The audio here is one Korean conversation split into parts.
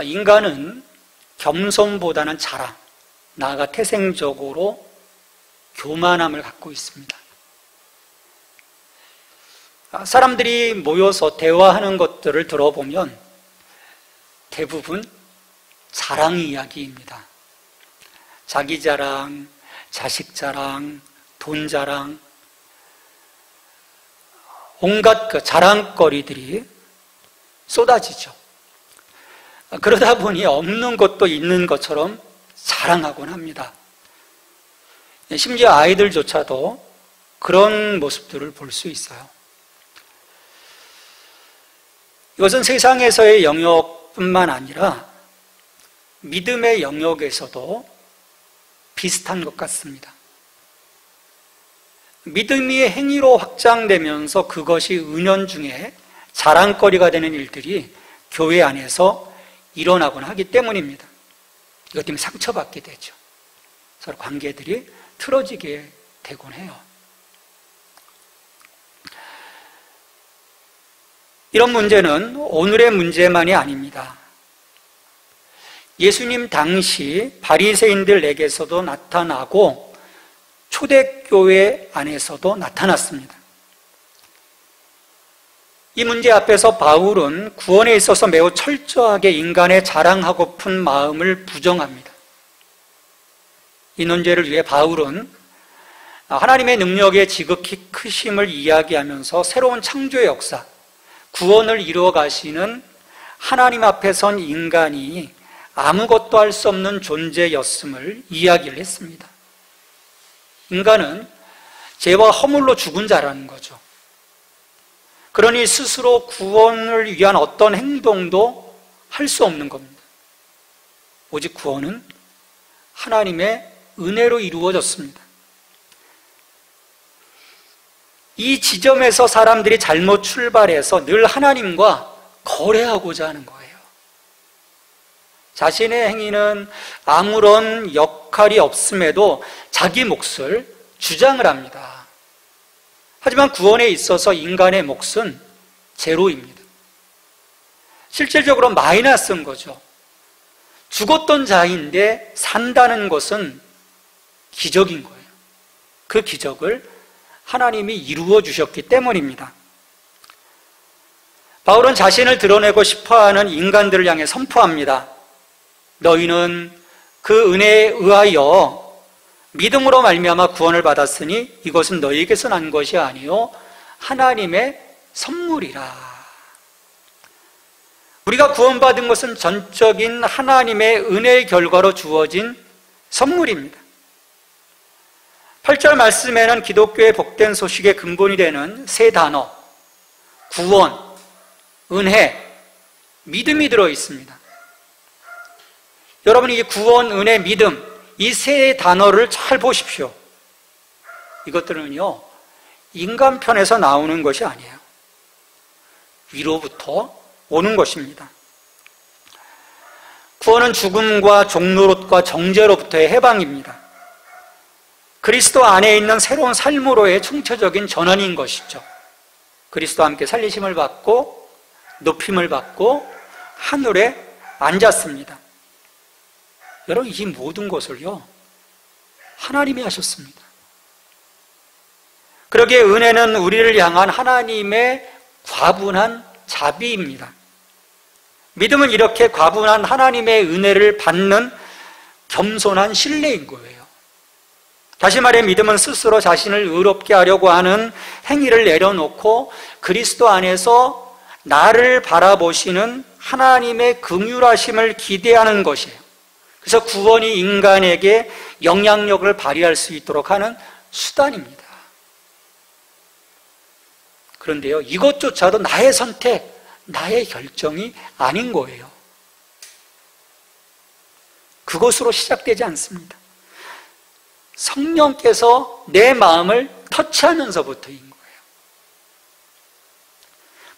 인간은 겸손보다는 자랑, 나아가 태생적으로 교만함을 갖고 있습니다. 사람들이 모여서 대화하는 것들을 들어보면 대부분 자랑 이야기입니다. 자기 자랑, 자식 자랑, 돈 자랑, 온갖 그 자랑거리들이 쏟아지죠. 그러다 보니 없는 것도 있는 것처럼 자랑하곤 합니다. 심지어 아이들조차도 그런 모습들을 볼 수 있어요. 이것은 세상에서의 영역뿐만 아니라 믿음의 영역에서도 비슷한 것 같습니다. 믿음이 행위로 확장되면서 그것이 은연중에 자랑거리가 되는 일들이 교회 안에서 일어나곤 하기 때문입니다. 이것 때문에 상처받게 되죠. 서로 관계들이 틀어지게 되곤 해요. 이런 문제는 오늘의 문제만이 아닙니다. 예수님 당시 바리새인들에게서도 나타나고 초대교회 안에서도 나타났습니다. 이 문제 앞에서 바울은 구원에 있어서 매우 철저하게 인간의 자랑하고픈 마음을 부정합니다. 이 논제를 위해 바울은 하나님의 능력의 지극히 크심을 이야기하면서 새로운 창조의 역사, 구원을 이루어 가시는 하나님 앞에 선 인간이 아무것도 할 수 없는 존재였음을 이야기를 했습니다. 인간은 죄와 허물로 죽은 자라는 거죠. 그러니 스스로 구원을 위한 어떤 행동도 할 수 없는 겁니다. 오직 구원은 하나님의 은혜로 이루어졌습니다. 이 지점에서 사람들이 잘못 출발해서 늘 하나님과 거래하고자 하는 거예요. 자신의 행위는 아무런 역할이 없음에도 자기 몫을 주장을 합니다. 하지만 구원에 있어서 인간의 몫은 제로입니다. 실질적으로 마이너스인 거죠. 죽었던 자인데 산다는 것은 기적인 거예요. 그 기적을 하나님이 이루어 주셨기 때문입니다. 바울은 자신을 드러내고 싶어하는 인간들을 향해 선포합니다. 너희는 그 은혜에 의하여 믿음으로 말미암아 구원을 받았으니 이것은 너희에게서 난 것이 아니요 하나님의 선물이라. 우리가 구원받은 것은 전적인 하나님의 은혜의 결과로 주어진 선물입니다. 8절 말씀에는 기독교의 복된 소식의 근본이 되는 세 단어, 구원, 은혜, 믿음이 들어 있습니다. 여러분, 이 구원, 은혜, 믿음, 이 세 단어를 잘 보십시오. 이것들은요, 인간 편에서 나오는 것이 아니에요. 위로부터 오는 것입니다. 구원은 죽음과 종노릇과 정죄로부터의 해방입니다. 그리스도 안에 있는 새로운 삶으로의 총체적인 전환인 것이죠. 그리스도와 함께 살리심을 받고 높임을 받고 하늘에 앉았습니다. 여러분, 이 모든 것을요 하나님이 하셨습니다. 그러기에 은혜는 우리를 향한 하나님의 과분한 자비입니다. 믿음은 이렇게 과분한 하나님의 은혜를 받는 겸손한 신뢰인 거예요. 다시 말해 믿음은 스스로 자신을 의롭게 하려고 하는 행위를 내려놓고 그리스도 안에서 나를 바라보시는 하나님의 긍휼하심을 기대하는 것이에요. 그래서 구원이 인간에게 영향력을 발휘할 수 있도록 하는 수단입니다. 그런데요, 이것조차도 나의 선택, 나의 결정이 아닌 거예요. 그것으로 시작되지 않습니다. 성령께서 내 마음을 터치하면서부터인 거예요.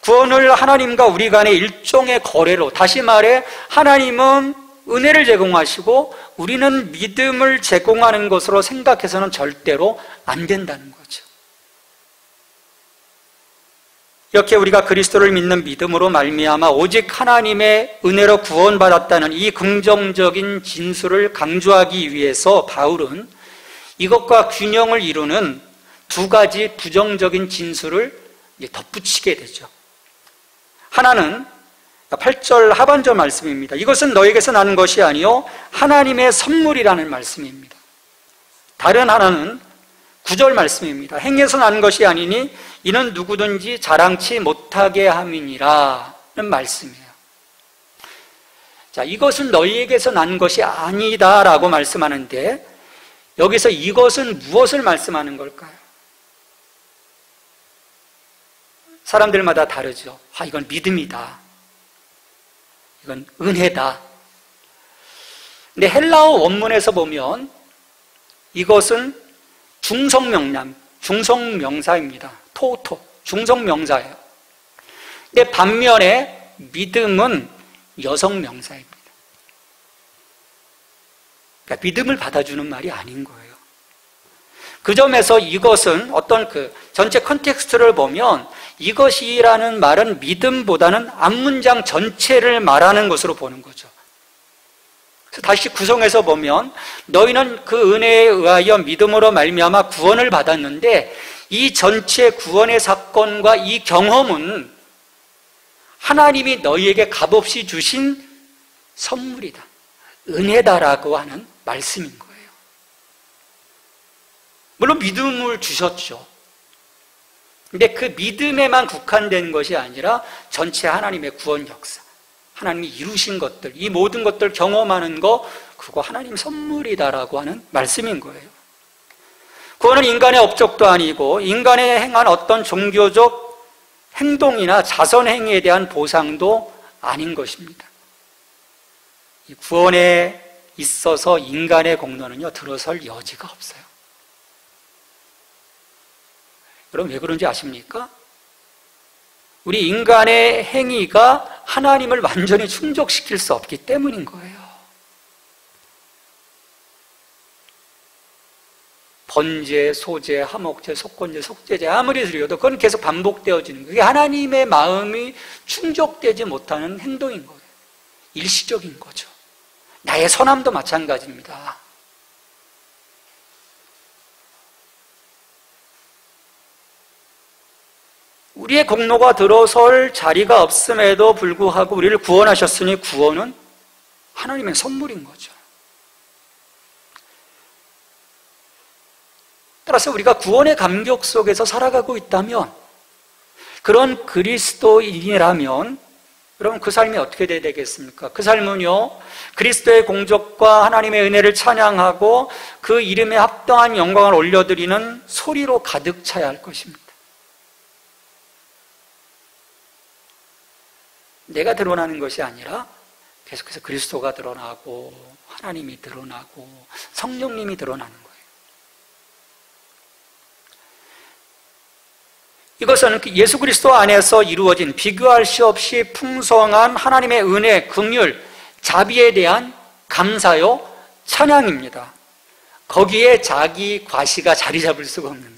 구원을 하나님과 우리 간의 일종의 거래로, 다시 말해 하나님은 은혜를 제공하시고 우리는 믿음을 제공하는 것으로 생각해서는 절대로 안 된다는 거죠. 이렇게 우리가 그리스도를 믿는 믿음으로 말미암아 오직 하나님의 은혜로 구원받았다는 이 긍정적인 진술을 강조하기 위해서 바울은 이것과 균형을 이루는 두 가지 부정적인 진술을 덧붙이게 되죠. 하나는 8절 하반절 말씀입니다. 이것은 너에게서 나는 것이 아니요 하나님의 선물이라는 말씀입니다. 다른 하나는 9절 말씀입니다. 행에서 나는 것이 아니니 이는 누구든지 자랑치 못하게 함이니라 는 말씀이에요. 자, 이것은 너희에게서 난 것이 아니다라고 말씀하는데 여기서 이것은 무엇을 말씀하는 걸까요? 사람들마다 다르죠. 이건 믿음이다. 이건 은혜다. 근데 헬라어 원문에서 보면 이것은 중성명사입니다. 토토, 중성명사예요. 근데 반면에 믿음은 여성명사입니다. 그러니까 믿음을 받아주는 말이 아닌 거예요. 그 점에서 이것은 어떤 전체 컨텍스트를 보면 이것이라는 말은 믿음보다는 앞문장 전체를 말하는 것으로 보는 거죠. 그래서 다시 구성해서 보면 너희는 그 은혜에 의하여 믿음으로 말미암아 구원을 받았는데 이 전체 구원의 사건과 이 경험은 하나님이 너희에게 값없이 주신 선물이다. 은혜다라고 하는 말씀인 거예요. 물론 믿음을 주셨죠. 근데 그 믿음에만 국한된 것이 아니라 전체 하나님의 구원 역사, 하나님이 이루신 것들, 이 모든 것들 경험하는 거, 그거 하나님 선물이다라고 하는 말씀인 거예요. 구원은 인간의 업적도 아니고 인간이 행한 어떤 종교적 행동이나 자선행위에 대한 보상도 아닌 것입니다. 이 구원에 있어서 인간의 공로는요, 들어설 여지가 없어요. 여러분 왜 그런지 아십니까? 우리 인간의 행위가 하나님을 완전히 충족시킬 수 없기 때문인 거예요. 번제, 소제, 화목제, 속건제, 속제제 아무리 드려도 그건 계속 반복되어지는 거예요. 그게 하나님의 마음이 충족되지 못하는 행동인 거예요. 일시적인 거죠. 나의 선함도 마찬가지입니다. 우리의 공로가 들어설 자리가 없음에도 불구하고 우리를 구원하셨으니 구원은 하나님의 선물인 거죠. 따라서 우리가 구원의 감격 속에서 살아가고 있다면, 그런 그리스도인이라면 여러분 그 삶이 어떻게 돼야 되겠습니까? 그 삶은요, 그리스도의 공적과 하나님의 은혜를 찬양하고 그 이름에 합당한 영광을 올려드리는 소리로 가득 차야 할 것입니다. 내가 드러나는 것이 아니라 계속해서 그리스도가 드러나고 하나님이 드러나고 성령님이 드러나는 거예요. 이것은 예수 그리스도 안에서 이루어진 비교할 수 없이 풍성한 하나님의 은혜, 긍휼, 자비에 대한 감사요, 찬양입니다. 거기에 자기 과시가 자리 잡을 수가 없는 거예요.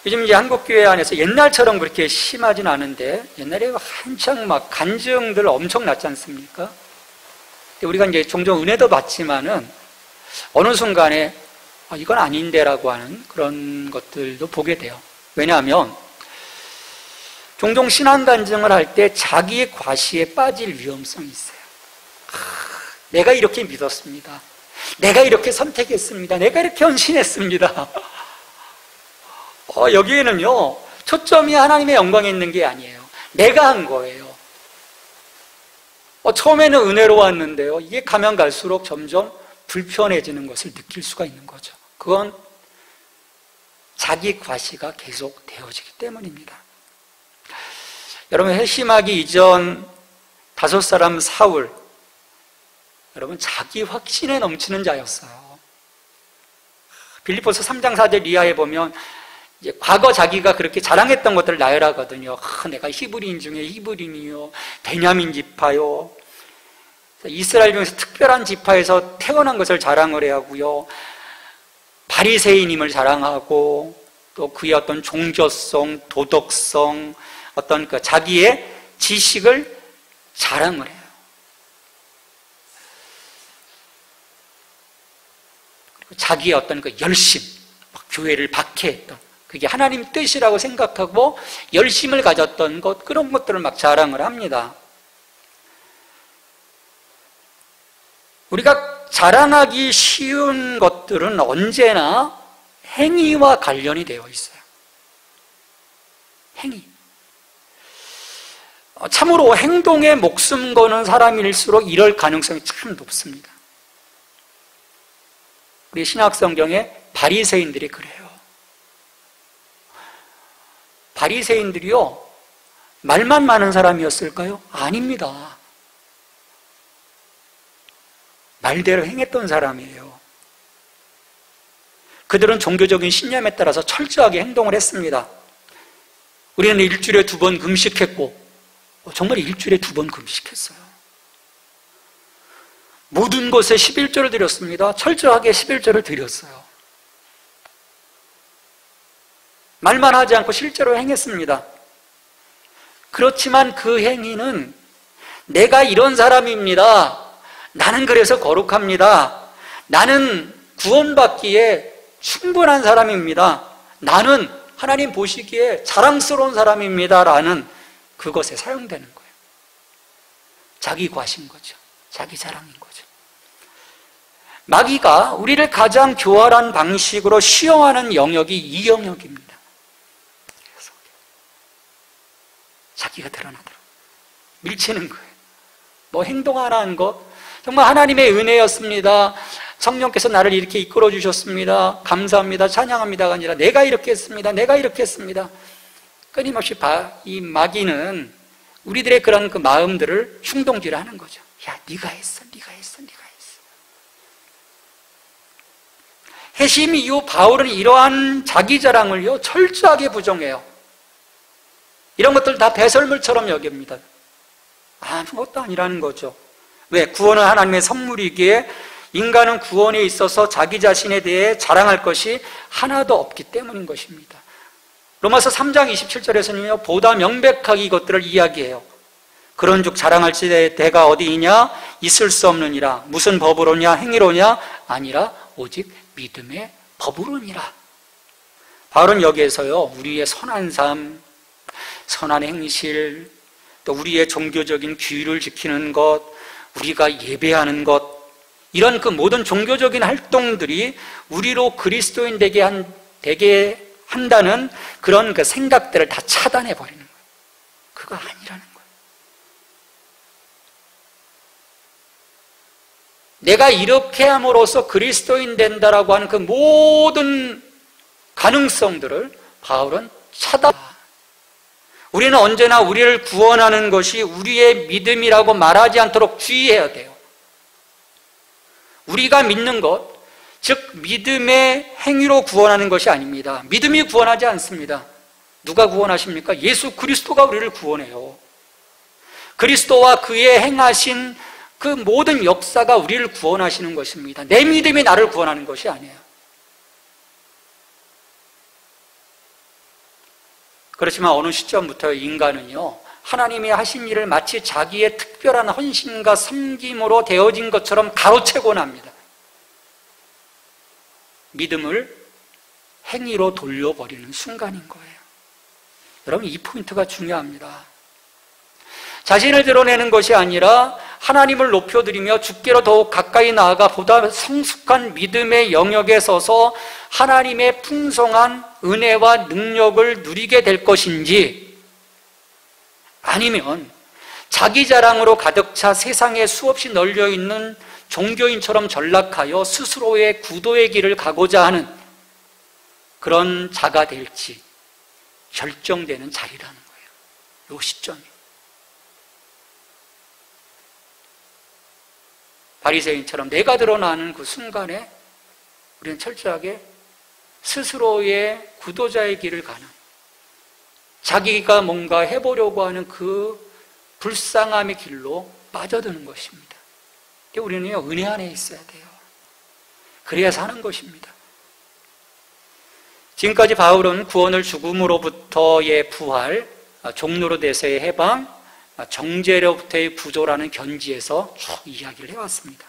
요즘 이제 한국교회 안에서 옛날처럼 그렇게 심하진 않은데, 옛날에 한창 막 간증들 엄청 났지 않습니까? 우리가 이제 종종 은혜도 받지만은 어느 순간에 이건 아닌데라고 하는 그런 것들도 보게 돼요. 왜냐하면 종종 신앙 간증을 할 때 자기의 과시에 빠질 위험성이 있어요. 내가 이렇게 믿었습니다. 내가 이렇게 선택했습니다. 내가 이렇게 헌신했습니다. 여기에는요, 초점이 하나님의 영광에 있는 게 아니에요. 내가 한 거예요. 처음에는 은혜로 왔는데요, 이게 가면 갈수록 점점 불편해지는 것을 느낄 수가 있는 거죠. 그건 자기 과시가 계속 되어지기 때문입니다. 여러분, 회심하기 이전 5사람 사울, 여러분 자기 확신에 넘치는 자였어요. 빌립보서 3장 4절 이하에 보면 이제 과거 자기가 그렇게 자랑했던 것들을 나열하거든요. 내가 히브리인 중에 히브리인이요, 베냐민 지파요, 이스라엘 중에서 특별한 지파에서 태어난 것을 자랑을 해야 하고요, 바리새인임을 자랑하고, 또 그의 어떤 종교성, 도덕성, 어떤 그 자기의 지식을 자랑을 해요. 그리고 자기의 어떤 그 열심, 교회를 박해했던, 그게 하나님 뜻이라고 생각하고 열심을 가졌던 것, 그런 것들을 막 자랑을 합니다. 우리가 자랑하기 쉬운 것들은 언제나 행위와 관련이 되어 있어요. 행위. 참으로 행동에 목숨 거는 사람일수록 이럴 가능성이 참 높습니다. 우리 신약성경에 바리새인들이 그래요. 바리새인들이요, 말만 많은 사람이었을까요? 아닙니다. 말대로 행했던 사람이에요. 그들은 종교적인 신념에 따라서 철저하게 행동을 했습니다. 우리는 일주일에 2번 금식했고, 정말 일주일에 2번 금식했어요. 모든 것에 11조를 드렸습니다. 철저하게 11조를 드렸어요. 말만 하지 않고 실제로 행했습니다. 그렇지만 그 행위는 내가 이런 사람입니다. 나는 그래서 거룩합니다. 나는 구원받기에 충분한 사람입니다. 나는 하나님 보시기에 자랑스러운 사람입니다. 라는 그것에 사용되는 거예요. 자기 과신 거죠. 자기 자랑인 거죠. 마귀가 우리를 가장 교활한 방식으로 시험하는 영역이 이 영역입니다. 자기가 드러나도록 밀치는 거예요. 뭐 행동 하나 한 것, 정말 하나님의 은혜였습니다. 성령께서 나를 이렇게 이끌어 주셨습니다. 감사합니다. 찬양합니다가 아니라 내가 이렇게 했습니다. 내가 이렇게 했습니다. 끊임없이 이 마귀는 우리들의 그런 그 마음들을 충동질을 하는 거죠. 야, 네가 했어, 네가 했어, 네가 했어. 회심 이후 바울은 이러한 자기 자랑을요 철저하게 부정해요. 이런 것들 다 배설물처럼 여깁니다. 아무것도 아니라는 거죠. 왜? 구원은 하나님의 선물이기에 인간은 구원에 있어서 자기 자신에 대해 자랑할 것이 하나도 없기 때문인 것입니다. 로마서 3장 27절에서는요 보다 명백하게 이것들을 이야기해요. 그런즉 자랑할지 대가 어디 있냐? 있을 수 없느니라. 무슨 법으로냐? 행위로냐? 아니라 오직 믿음의 법으로니라. 바울은 여기에서요 우리의 선한 삶, 선한 행실, 또 우리의 종교적인 규율을 지키는 것, 우리가 예배하는 것, 이런 그 모든 종교적인 활동들이 우리로 그리스도인 되게 한다는 그런 그 생각들을 다 차단해 버리는 거예요. 그거 아니라는 거예요. 내가 이렇게 함으로써 그리스도인 된다라고 하는 그 모든 가능성들을 바울은 차단. 우리는 언제나 우리를 구원하는 것이 우리의 믿음이라고 말하지 않도록 주의해야 돼요. 우리가 믿는 것, 즉 믿음의 행위로 구원하는 것이 아닙니다. 믿음이 구원하지 않습니다. 누가 구원하십니까? 예수 그리스도가 우리를 구원해요. 그리스도와 그의 행하신 그 모든 역사가 우리를 구원하시는 것입니다. 내 믿음이 나를 구원하는 것이 아니에요. 그렇지만 어느 시점부터 인간은요 하나님이 하신 일을 마치 자기의 특별한 헌신과 섬김으로 되어진 것처럼 가로채곤 합니다. 믿음을 행위로 돌려버리는 순간인 거예요. 여러분 이 포인트가 중요합니다. 자신을 드러내는 것이 아니라 하나님을 높여드리며 주께로 더욱 가까이 나아가 보다 성숙한 믿음의 영역에 서서 하나님의 풍성한 은혜와 능력을 누리게 될 것인지, 아니면 자기 자랑으로 가득 차 세상에 수없이 널려있는 종교인처럼 전락하여 스스로의 구도의 길을 가고자 하는 그런 자가 될지 결정되는 자리라는 거예요. 이 시점이. 바리새인처럼 내가 드러나는 그 순간에 우리는 철저하게 스스로의 구도자의 길을 가는, 자기가 뭔가 해보려고 하는 그 불쌍함의 길로 빠져드는 것입니다. 우리는요, 은혜 안에 있어야 돼요. 그래야 사는 것입니다. 지금까지 바울은 구원을 죽음으로부터의 부활, 종로로 돼서의 해방, 정죄로부터의 구조라는 견지에서 쭉 이야기를 해왔습니다.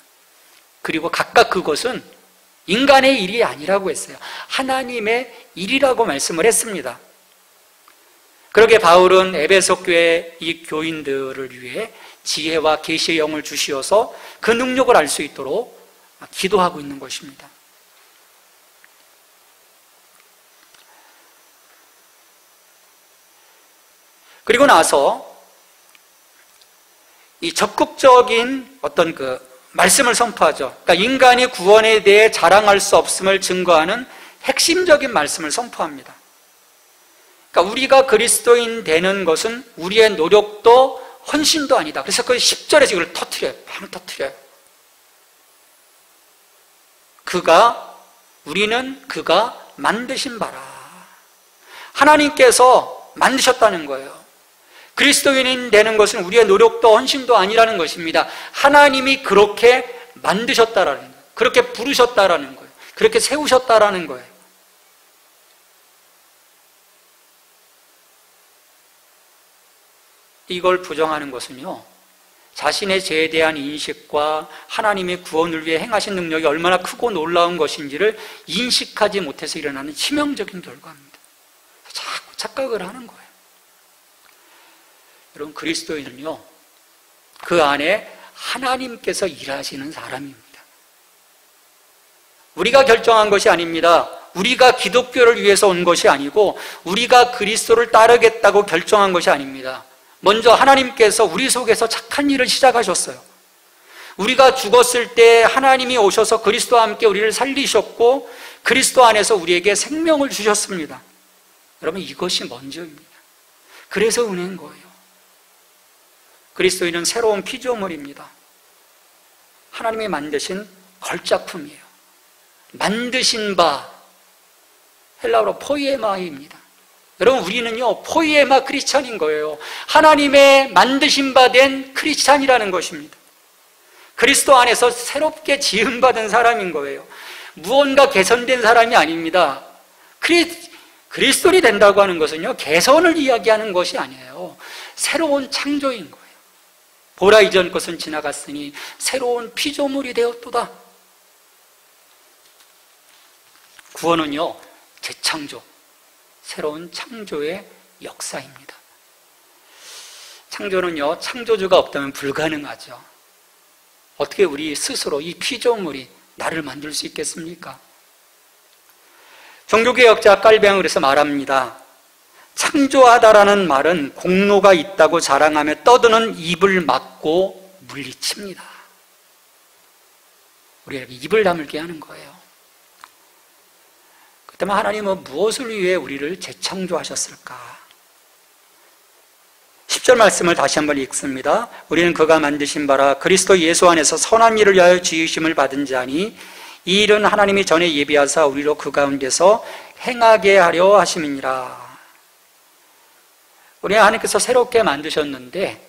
그리고 각각 그것은 인간의 일이 아니라고 했어요. 하나님의 일이라고 말씀을 했습니다. 그러게 바울은 에베소 교회 이 교인들을 위해 지혜와 계시의 영을 주시어서 그 능력을 알 수 있도록 기도하고 있는 것입니다. 그리고 나서 이 적극적인 어떤 그 말씀을 선포하죠. 그러니까 인간이 구원에 대해 자랑할 수 없음을 증거하는 핵심적인 말씀을 선포합니다. 그러니까 우리가 그리스도인 되는 것은 우리의 노력도 헌신도 아니다. 그래서 그 10절에서 이걸 터뜨려요. 팡 터뜨려요. 우리는 그가 만드신 바라. 하나님께서 만드셨다는 거예요. 그리스도인이 되는 것은 우리의 노력도 헌신도 아니라는 것입니다. 하나님이 그렇게 만드셨다라는 거예요. 그렇게 부르셨다라는 거예요. 그렇게 세우셨다라는 거예요. 이걸 부정하는 것은요, 자신의 죄에 대한 인식과 하나님의 구원을 위해 행하신 능력이 얼마나 크고 놀라운 것인지를 인식하지 못해서 일어나는 치명적인 결과입니다. 자꾸 착각을 하는 거예요. 여러분, 그리스도인은요, 그 안에 하나님께서 일하시는 사람입니다. 우리가 결정한 것이 아닙니다. 우리가 기독교를 위해서 온 것이 아니고 우리가 그리스도를 따르겠다고 결정한 것이 아닙니다. 먼저 하나님께서 우리 속에서 착한 일을 시작하셨어요. 우리가 죽었을 때 하나님이 오셔서 그리스도와 함께 우리를 살리셨고 그리스도 안에서 우리에게 생명을 주셨습니다. 여러분, 이것이 먼저입니다. 그래서 은혜인 거예요. 그리스도인은 새로운 피조물입니다. 하나님이 만드신 걸작품이에요. 만드신 바, 헬라어로 포이에마입니다. 여러분, 우리는요, 포이에마 크리스찬인 거예요. 하나님의 만드신 바 된 크리스찬이라는 것입니다. 그리스도 안에서 새롭게 지음받은 사람인 거예요. 무언가 개선된 사람이 아닙니다. 그리스도인이 된다고 하는 것은요, 개선을 이야기하는 것이 아니에요. 새로운 창조인 거예요. 보라, 이전 것은 지나갔으니 새로운 피조물이 되었도다. 구원은요, 재창조, 새로운 창조의 역사입니다. 창조는요, 창조주가 없다면 불가능하죠. 어떻게 우리 스스로 이 피조물이 나를 만들 수 있겠습니까? 종교개혁자 깔뱅은 그래서 말합니다. 창조하다라는 말은 공로가 있다고 자랑하며 떠드는 입을 막고 물리칩니다. 우리에게 입을 다물게 하는 거예요. 그렇다면 하나님은 무엇을 위해 우리를 재창조하셨을까? 10절 말씀을 다시 한번 읽습니다. 우리는 그가 만드신 바라 그리스도 예수 안에서 선한 일을 위하여 지으심을 받은 자니 이 일은 하나님이 전에 예비하사 우리로 그 가운데서 행하게 하려 하심이니라. 우리 하나님께서 새롭게 만드셨는데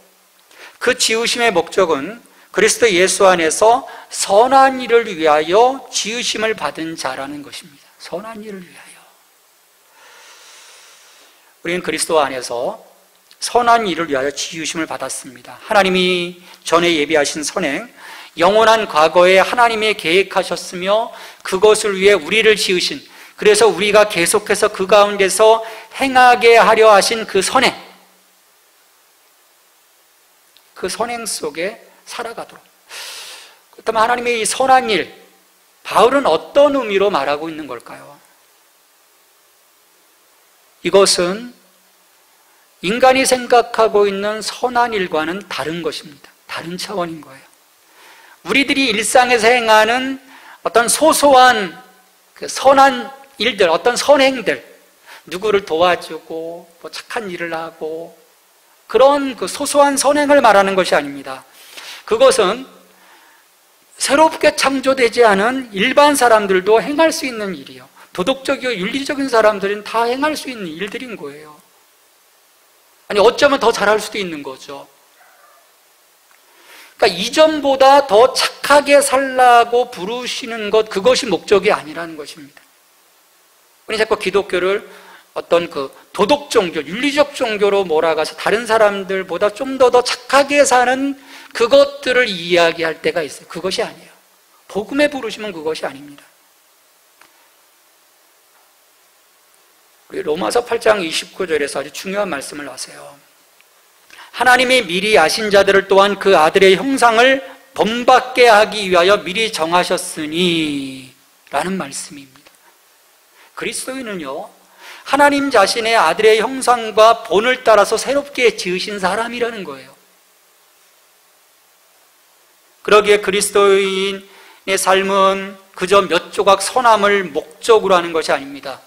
그 지으심의 목적은 그리스도 예수 안에서 선한 일을 위하여 지으심을 받은 자라는 것입니다. 선한 일을 위하여. 우리는 그리스도 안에서 선한 일을 위하여 지으심을 받았습니다. 하나님이 전에 예비하신 선행, 영원한 과거에 하나님이 계획하셨으며 그것을 위해 우리를 지으신, 그래서 우리가 계속해서 그 가운데서 행하게 하려 하신 그 선행, 그 선행 속에 살아가도록. 그렇다면 하나님의 이 선한 일, 바울은 어떤 의미로 말하고 있는 걸까요? 이것은 인간이 생각하고 있는 선한 일과는 다른 것입니다. 다른 차원인 거예요. 우리들이 일상에서 행하는 어떤 소소한 그 선한 일들, 어떤 선행들, 누구를 도와주고 뭐 착한 일을 하고 그런 그 소소한 선행을 말하는 것이 아닙니다. 그것은 새롭게 창조되지 않은 일반 사람들도 행할 수 있는 일이요. 도덕적이고 윤리적인 사람들은 다 행할 수 있는 일들인 거예요. 아니, 어쩌면 더 잘할 수도 있는 거죠. 그러니까 이전보다 더 착하게 살라고 부르시는 것, 그것이 목적이 아니라는 것입니다. 우리 자꾸 기독교를 어떤 그 도덕 종교, 윤리적 종교로 몰아가서 다른 사람들보다 좀 더 착하게 사는 그것들을 이야기할 때가 있어요. 그것이 아니에요. 복음에 부르시면 그것이 아닙니다. 우리 로마서 8장 29절에서 아주 중요한 말씀을 하세요. 하나님이 미리 아신 자들을 또한 그 아들의 형상을 본받게 하기 위하여 미리 정하셨으니 라는 말씀입니다. 그리스도인은요, 하나님 자신의 아들의 형상과 본을 따라서 새롭게 지으신 사람이라는 거예요. 그러기에 그리스도인의 삶은 그저 몇 조각 선함을 목적으로 하는 것이 아닙니다.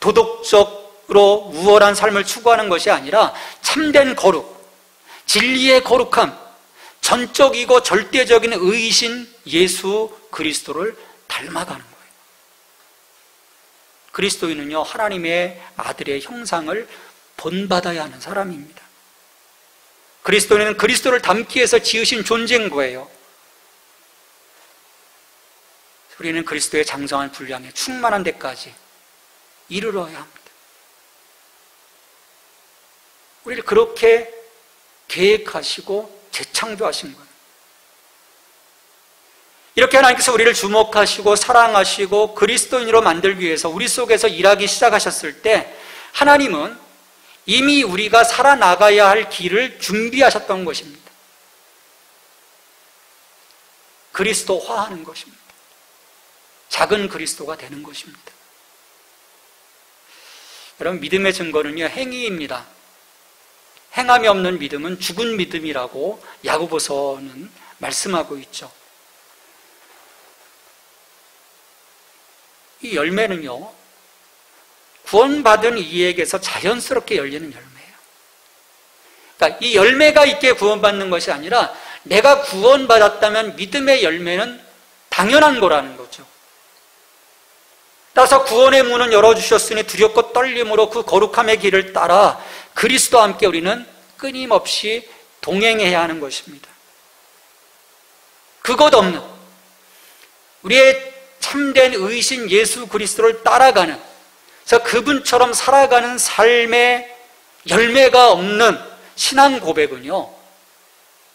도덕적으로 우월한 삶을 추구하는 것이 아니라 참된 거룩, 진리의 거룩함, 전적이고 절대적인 의이신 예수 그리스도를 닮아가는 거예요. 그리스도인은요, 하나님의 아들의 형상을 본받아야 하는 사람입니다. 그리스도인은 그리스도를 닮기 위해서 지으신 존재인 거예요. 우리는 그리스도의 장성한 분량에 충만한 데까지 이르러야 합니다. 우리를 그렇게 계획하시고 재창조하신 거예요. 이렇게 하나님께서 우리를 주목하시고 사랑하시고 그리스도인으로 만들기 위해서 우리 속에서 일하기 시작하셨을 때 하나님은 이미 우리가 살아나가야 할 길을 준비하셨던 것입니다. 그리스도화하는 것입니다. 작은 그리스도가 되는 것입니다. 여러분, 믿음의 증거는요, 행위입니다. 행함이 없는 믿음은 죽은 믿음이라고 야고보서는 말씀하고 있죠. 이 열매는요, 구원받은 이에게서 자연스럽게 열리는 열매예요. 그러니까 이 열매가 있게 구원받는 것이 아니라 내가 구원받았다면 믿음의 열매는 당연한 거라는 거죠. 따라서 구원의 문은 열어주셨으니 두렵고 떨림으로 그 거룩함의 길을 따라 그리스도와 함께 우리는 끊임없이 동행해야 하는 것입니다. 그것 없는 우리의 참된 의신 예수 그리스도를 따라가는, 그래서 그분처럼 살아가는 삶의 열매가 없는 신앙 고백은요,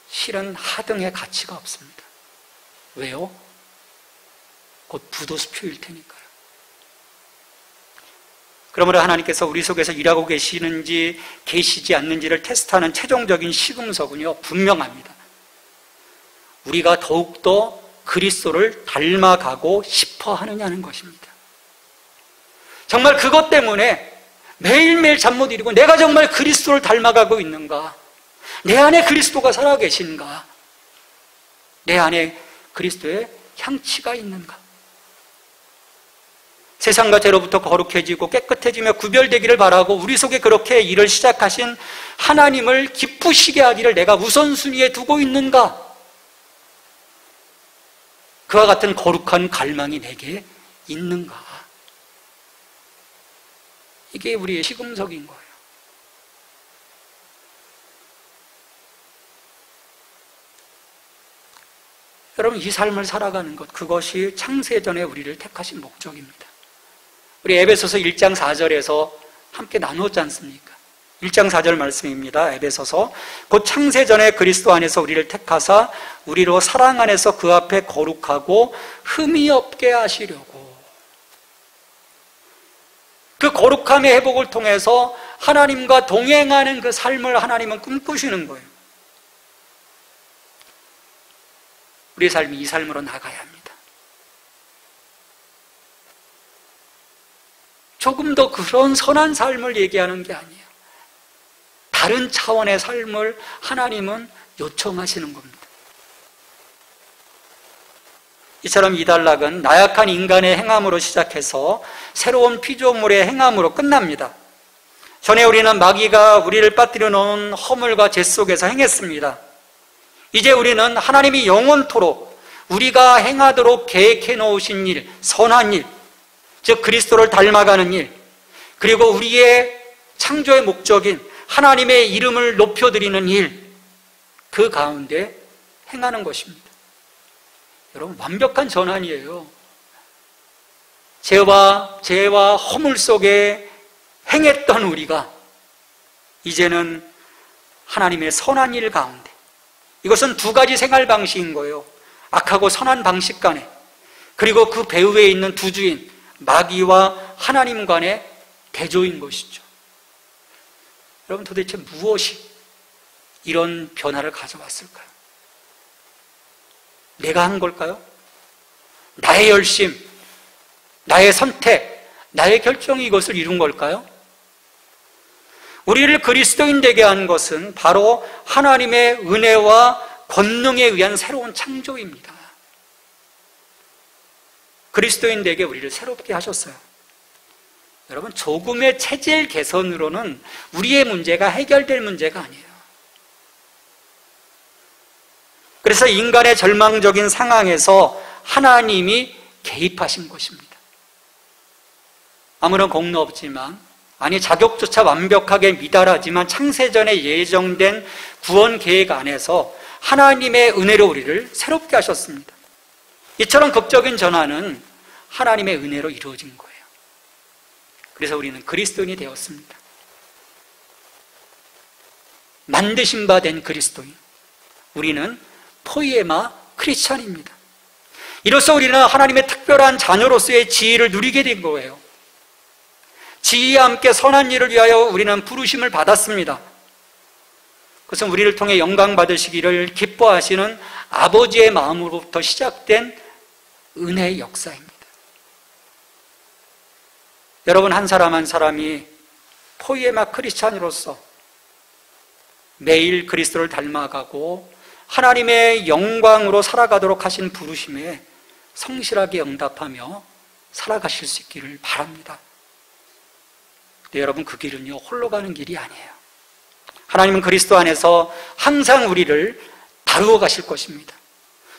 실은 하등의 가치가 없습니다. 왜요? 곧 부도수표일 테니까요. 그러므로 하나님께서 우리 속에서 일하고 계시는지 계시지 않는지를 테스트하는 최종적인 시금석은요, 분명합니다. 우리가 더욱더 그리스도를 닮아가고 싶어 하느냐는 것입니다. 정말 그것 때문에 매일매일 잠 못 이루고 내가 정말 그리스도를 닮아가고 있는가? 내 안에 그리스도가 살아계신가? 내 안에 그리스도의 향취가 있는가? 세상과 죄로부터 거룩해지고 깨끗해지며 구별되기를 바라고 우리 속에 그렇게 일을 시작하신 하나님을 기쁘시게 하기를 내가 우선순위에 두고 있는가? 그와 같은 거룩한 갈망이 내게 있는가? 이게 우리의 시금석인 거예요. 여러분, 이 삶을 살아가는 것, 그것이 창세전에 우리를 택하신 목적입니다. 우리 에베소서 1장 4절에서 함께 나누었지 않습니까? 1장 4절 말씀입니다. 에베소서. 곧 창세전에 그리스도 안에서 우리를 택하사 우리로 사랑 안에서 그 앞에 거룩하고 흠이 없게 하시려고. 그 거룩함의 회복을 통해서 하나님과 동행하는 그 삶을 하나님은 꿈꾸시는 거예요. 우리의 삶이 이 삶으로 나가야 합니다. 조금 더 그런 선한 삶을 얘기하는 게 아니에요. 다른 차원의 삶을 하나님은 요청하시는 겁니다. 이처럼 이단락은 나약한 인간의 행함으로 시작해서 새로운 피조물의 행함으로 끝납니다. 전에 우리는 마귀가 우리를 빠뜨려 놓은 허물과 죄 속에서 행했습니다. 이제 우리는 하나님이 영원토록 우리가 행하도록 계획해 놓으신 일, 선한 일, 즉 그리스도를 닮아가는 일, 그리고 우리의 창조의 목적인 하나님의 이름을 높여드리는 일, 그 가운데 행하는 것입니다. 여러분, 완벽한 전환이에요. 죄와 허물 속에 행했던 우리가 이제는 하나님의 선한 일 가운데, 이것은 두 가지 생활 방식인 거예요. 악하고 선한 방식 간에, 그리고 그 배후에 있는 두 주인 마귀와 하나님 간의 대조인 것이죠. 여러분, 도대체 무엇이 이런 변화를 가져왔을까요? 내가 한 걸까요? 나의 열심, 나의 선택, 나의 결정이 이것을 이룬 걸까요? 우리를 그리스도인 되게 한 것은 바로 하나님의 은혜와 권능에 의한 새로운 창조입니다. 그리스도인 되게 우리를 새롭게 하셨어요. 여러분, 조금의 체질 개선으로는 우리의 문제가 해결될 문제가 아니에요. 그래서 인간의 절망적인 상황에서 하나님이 개입하신 것입니다. 아무런 공로 없지만, 아니 자격조차 완벽하게 미달하지만 창세전에 예정된 구원 계획 안에서 하나님의 은혜로 우리를 새롭게 하셨습니다. 이처럼 극적인 전환은 하나님의 은혜로 이루어진 거예요. 그래서 우리는 그리스도인이 되었습니다. 만드신 바 된 그리스도인, 우리는 포이에마 크리스찬입니다. 이로써 우리는 하나님의 특별한 자녀로서의 지위를 누리게 된 거예요. 지위와 함께 선한 일을 위하여 우리는 부르심을 받았습니다. 그것은 우리를 통해 영광 받으시기를 기뻐하시는 아버지의 마음으로부터 시작된 은혜의 역사입니다. 여러분, 한 사람 한 사람이 포이에마 크리스찬으로서 매일 그리스도를 닮아가고 하나님의 영광으로 살아가도록 하신 부르심에 성실하게 응답하며 살아가실 수 있기를 바랍니다. 근데 여러분, 그 길은요, 홀로 가는 길이 아니에요. 하나님은 그리스도 안에서 항상 우리를 다루어 가실 것입니다.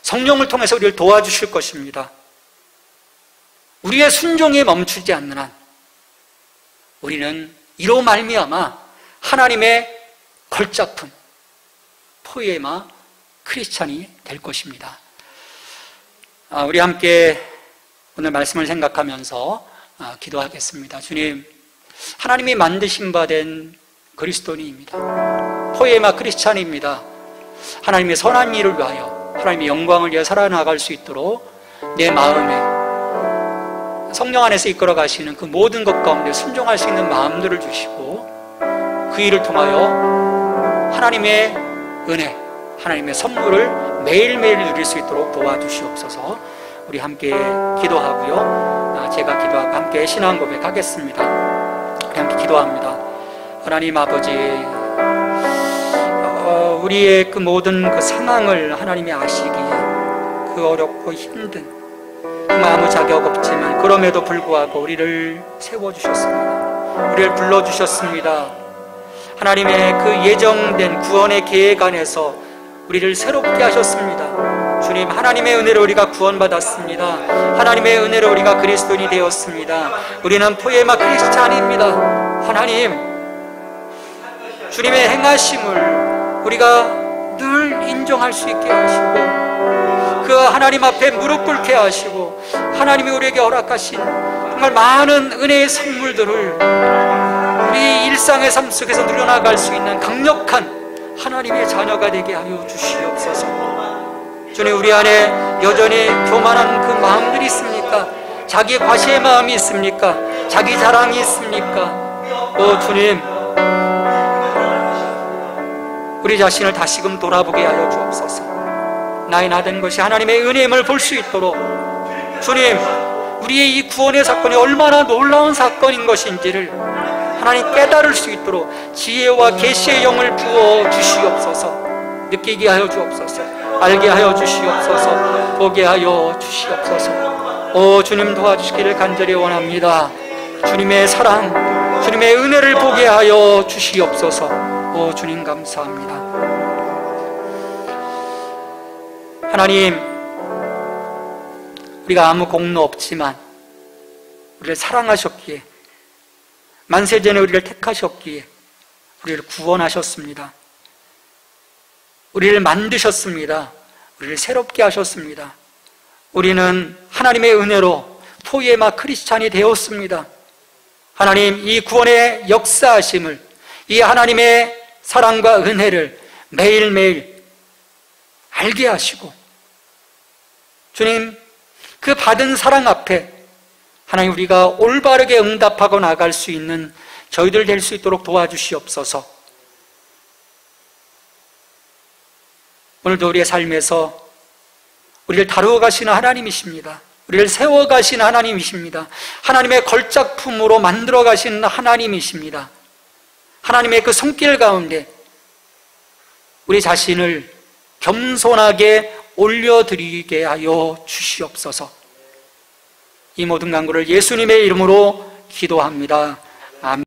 성령을 통해서 우리를 도와주실 것입니다. 우리의 순종에 멈추지 않는 한 우리는 이로 말미암아 하나님의 걸작품 포이에마 크리스찬이 될 것입니다. 우리 함께 오늘 말씀을 생각하면서 기도하겠습니다. 주님, 하나님이 만드신 바 된 그리스도인입니다. 포이에마 크리스찬입니다. 하나님의 선한 일을 위하여, 하나님의 영광을 위해 살아나갈 수 있도록 내 마음에 성령 안에서 이끌어 가시는 그 모든 것 가운데 순종할 수 있는 마음들을 주시고, 그 일을 통하여 하나님의 은혜, 하나님의 선물을 매일매일 누릴 수 있도록 도와주시옵소서. 우리 함께 기도하고요, 제가 기도하고 함께 신앙 고백하겠습니다. 우리 함께 기도합니다. 하나님 아버지, 우리의 그 모든 그 상황을 하나님이 아시기에, 그 어렵고 힘든, 아무 자격 없지만 그럼에도 불구하고 우리를 세워주셨습니다. 우리를 불러주셨습니다. 하나님의 그 예정된 구원의 계획 안에서 우리를 새롭게 하셨습니다. 주님, 하나님의 은혜로 우리가 구원받았습니다. 하나님의 은혜로 우리가 그리스도인이 되었습니다. 우리는 포이에마 크리스찬입니다. 하나님, 주님의 행하심을 우리가 늘 인정할 수 있게 하시고, 그 하나님 앞에 무릎 꿇게 하시고, 하나님이 우리에게 허락하신 정말 많은 은혜의 선물들을 우리 일상의 삶 속에서 누려나갈 수 있는 강력한 하나님의 자녀가 되게 하여 주시옵소서. 주님, 우리 안에 여전히 교만한 그 마음들이 있습니까? 자기 과시의 마음이 있습니까? 자기 자랑이 있습니까? 주님, 우리 자신을 다시금 돌아보게 하여 주옵소서. 나의 나된 것이 하나님의 은혜임을 볼 수 있도록, 주님, 우리의 이 구원의 사건이 얼마나 놀라운 사건인 것인지를 하나님 깨달을 수 있도록 지혜와 계시의 영을 부어 주시옵소서. 느끼게 하여 주옵소서. 알게 하여 주시옵소서. 보게 하여 주시옵소서. 주님, 도와주시기를 간절히 원합니다. 주님의 사랑, 주님의 은혜를 보게 하여 주시옵소서. 주님, 감사합니다. 하나님, 우리가 아무 공로 없지만 우리를 사랑하셨기에, 만세전에 우리를 택하셨기에 우리를 구원하셨습니다. 우리를 만드셨습니다. 우리를 새롭게 하셨습니다. 우리는 하나님의 은혜로 포에마 크리스찬이 되었습니다. 하나님, 이 구원의 역사하심을, 이 하나님의 사랑과 은혜를 매일매일 알게 하시고, 주님, 그 받은 사랑 앞에 하나님, 우리가 올바르게 응답하고 나갈 수 있는 저희들 될 수 있도록 도와주시옵소서. 오늘도 우리의 삶에서 우리를 다루어 가시는 하나님이십니다. 우리를 세워 가시는 하나님이십니다. 하나님의 걸작품으로 만들어 가시는 하나님이십니다. 하나님의 그 손길 가운데 우리 자신을 겸손하게 올려드리게 하여 주시옵소서. 이 모든 간구를 예수님의 이름으로 기도합니다. 아멘.